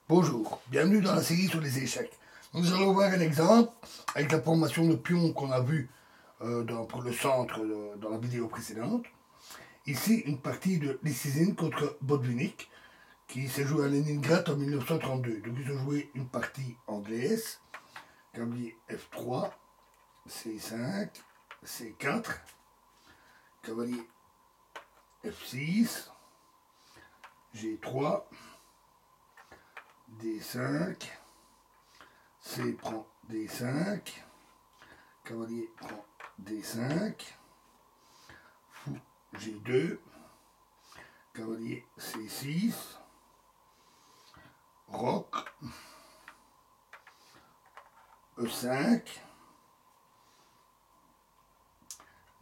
Bonjour, bienvenue dans la série sur les échecs. Nous allons voir un exemple avec la formation de pions qu'on a vu pour le centre dans la vidéo précédente. Ici, une partie de Lysizine contre Botvinnik qui s'est jouée à Leningrad en 1932. Donc ils ont joué une partie anglaise, cavalier F3, C5, C4, cavalier F6, G3, D5, C prend D5, cavalier prend D5, fou G2, cavalier C6, roc, E5,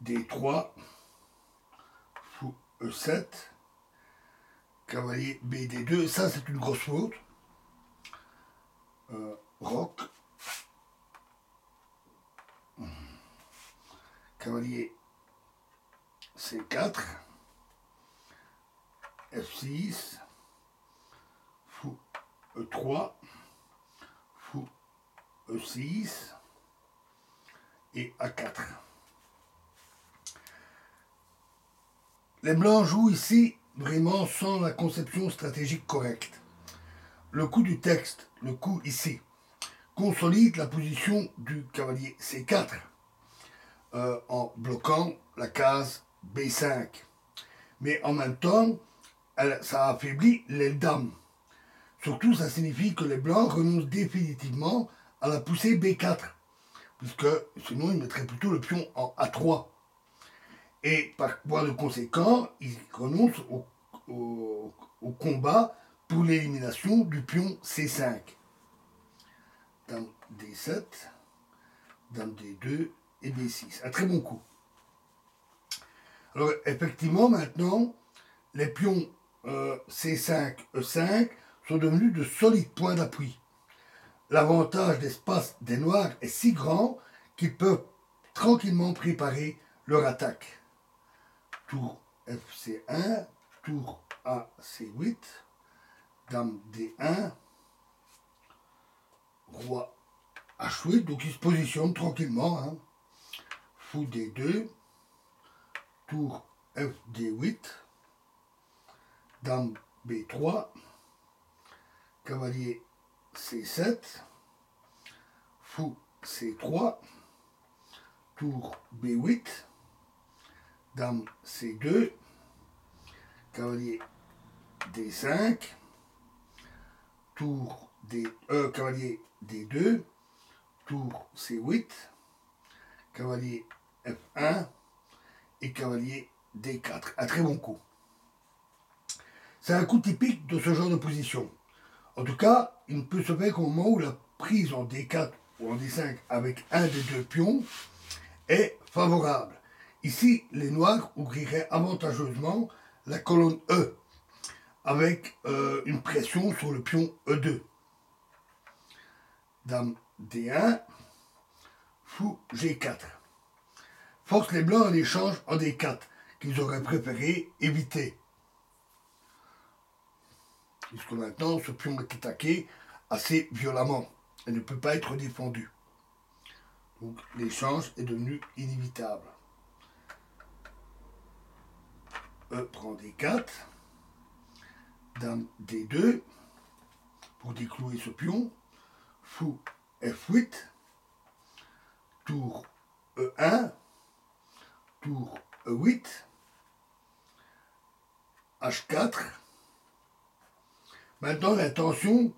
D3, fou E7, cavalier BD2, ça c'est une grosse faute. Roc, cavalier C4, F6, fou E3, fou E6 et A4. Les blancs jouent ici vraiment sans la conception stratégique correcte. Le coup du texte, le coup ici, consolide la position du cavalier C4 en bloquant la case B5. Mais en même temps, ça affaiblit l'aile dame. Surtout, ça signifie que les blancs renoncent définitivement à la poussée B4, puisque sinon ils mettraient plutôt le pion en A3. Et par voie de conséquent, ils renoncent au combat pour l'élimination du pion C5. Dame D7, Dame D2 et D6. Un très bon coup. Alors effectivement, maintenant, les pions C5, E5 sont devenus de solides points d'appui. L'avantage d'espace des noirs est si grand qu'ils peuvent tranquillement préparer leur attaque. Tour FC1, tour AC8, Dame D1, Roi H8, donc il se positionne tranquillement. Hein. Fou D2, tour FD8, Dame B3, cavalier C7, fou C3, tour B8, Dame C2, cavalier D5, cavalier D2, tour C8, cavalier F1 et cavalier D4. Un très bon coup. C'est un coup typique de ce genre de position. En tout cas, il ne peut se faire qu'au moment où la prise en D4 ou en D5 avec un des deux pions est favorable. Ici, les noirs ouvriraient avantageusement la colonne E avec une pression sur le pion E2. Dame D1, fou G4. Force les blancs en échange en D4, qu'ils auraient préféré éviter. Puisque maintenant, ce pion est attaqué assez violemment et ne peut pas être défendu. Donc l'échange est devenu inévitable. E prend D4, Dame D2 pour déclouer ce pion, fou F8, tour E1, tour E8, H4. Maintenant, l'intention,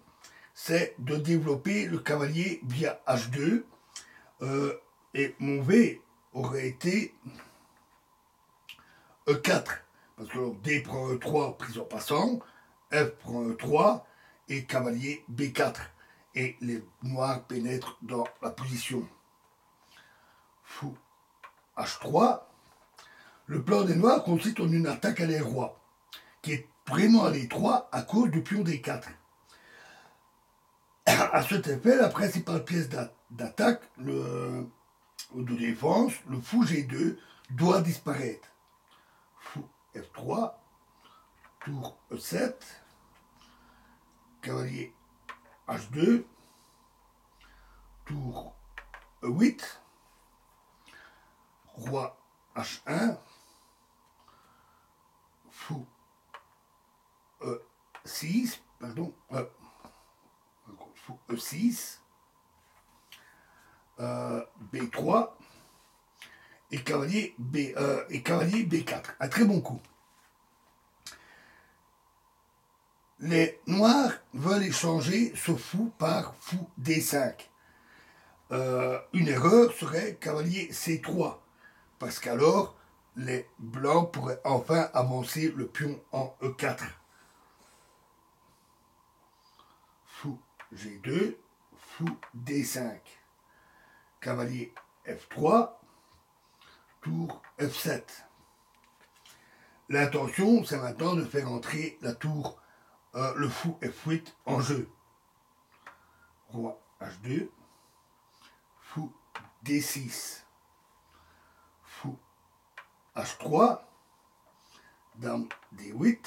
c'est de développer le cavalier via H2. Et mon V aurait été E4. Parce que D prend E3, prise en passant, F prend E3 et cavalier B4. Et les noirs pénètrent dans la position. Fou H3. Le plan des noirs consiste en une attaque à l'aile roi, qui est vraiment à l'étroit à cause du pion D4. À cet effet, la principale pièce d'attaque de défense, le fou G2, doit disparaître. Fou F3, tour E7, cavalier H2, tour E8, roi H1, fou E6, pardon, fou E6, B3 et cavalier B4. Un très bon coup. Les noirs veulent échanger ce fou par fou D5. Une erreur serait cavalier C3, parce qu'alors les blancs pourraient enfin avancer le pion en E4. Fou G2, fou D5, cavalier F3, tour F7. L'intention, c'est maintenant de faire entrer la tour, le fou F8 en jeu. Roi H2, fou D6, fou H3, dame D8,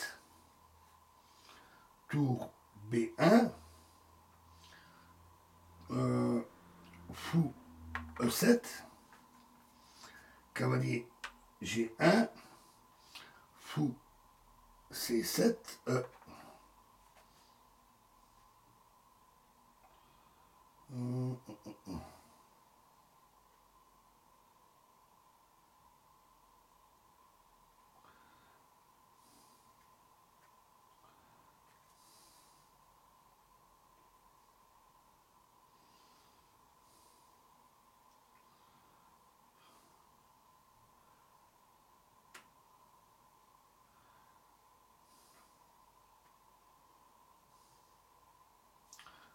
tour B1, fou E7, cavalier G1, fou C7,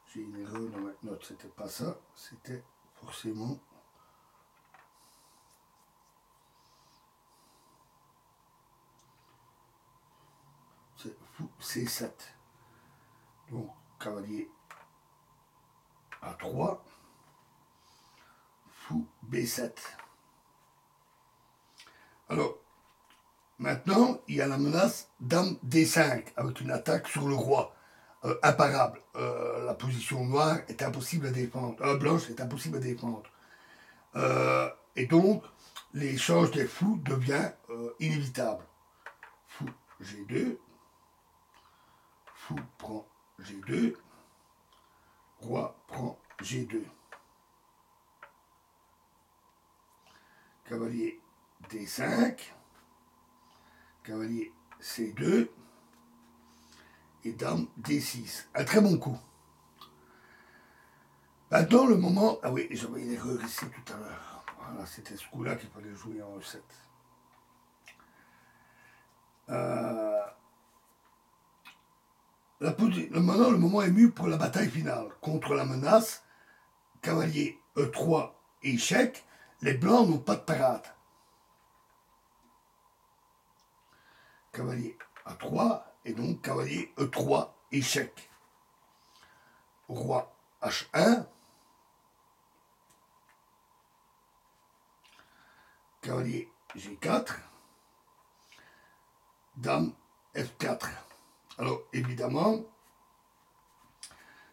j'ai une erreur dans ma note, c'était pas ça, c'était forcément c'est fou C7. Donc cavalier A3, fou B7. Alors, maintenant, il y a la menace dame D5 avec une attaque sur le roi. Imparable. La position noire est impossible à défendre. Blanche est impossible à défendre. Et donc, l'échange des fous devient inévitable. Fou G2, fou prend G2, roi prend G2. Cavalier D5, cavalier C2 et dame D6. Un très bon coup. Maintenant, le moment... Ah oui, j'avais une erreur ici tout à l'heure. Voilà, c'était ce coup-là qu'il fallait jouer en E7. Maintenant, le moment est venu pour la bataille finale. Contre la menace, cavalier E3 échec, les blancs n'ont pas de parade. Cavalier A3 et donc cavalier E3 échec. Roi H1, cavalier G4, dame F4. Alors évidemment,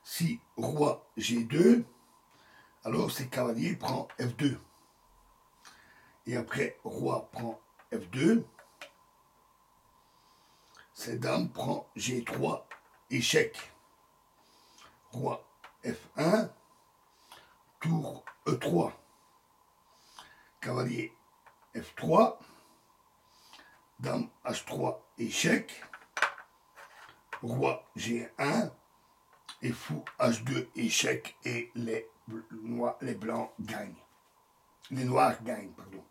si roi G2, alors c'est cavalier prend F2. Et après, roi prend F2, c'est dame prend G3, échec. Roi F1, tour E3. Cavalier F3, dame H3, échec. Roi G1 et fou H2, échec. Et les blancs gagnent. Les noirs gagnent, pardon.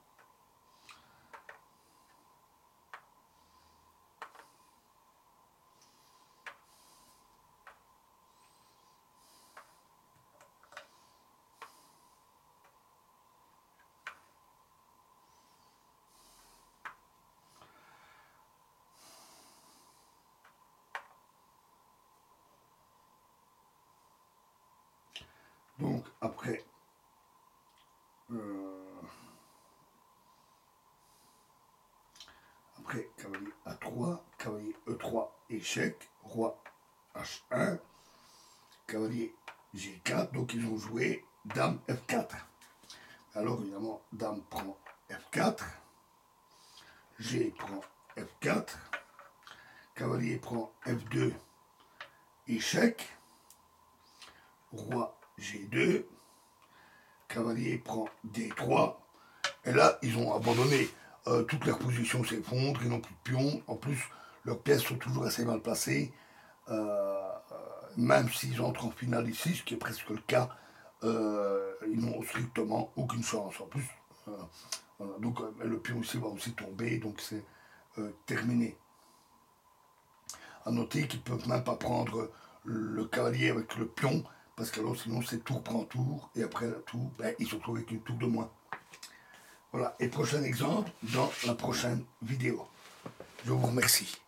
Donc après, cavalier A3, cavalier E3, échec, roi H1, cavalier G4, donc ils ont joué dame F4. Alors évidemment, dame prend F4, G prend F4, cavalier prend F2, échec, roi G2, cavalier prend D3, et là ils ont abandonné, toutes leurs positions s'effondrent, ils n'ont plus de pions, en plus leurs pièces sont toujours assez mal placées, même s'ils entrent en finale ici, ce qui est presque le cas, ils n'ont strictement aucune chance. En plus, voilà, donc le pion ici va aussi tomber, donc c'est terminé. À noter qu'ils ne peuvent même pas prendre le cavalier avec le pion, parce que alors sinon c'est tour prend tour, et après le tour, ben, ils se retrouvent avec une tour de moins. Voilà, et prochain exemple dans la prochaine vidéo. Je vous remercie.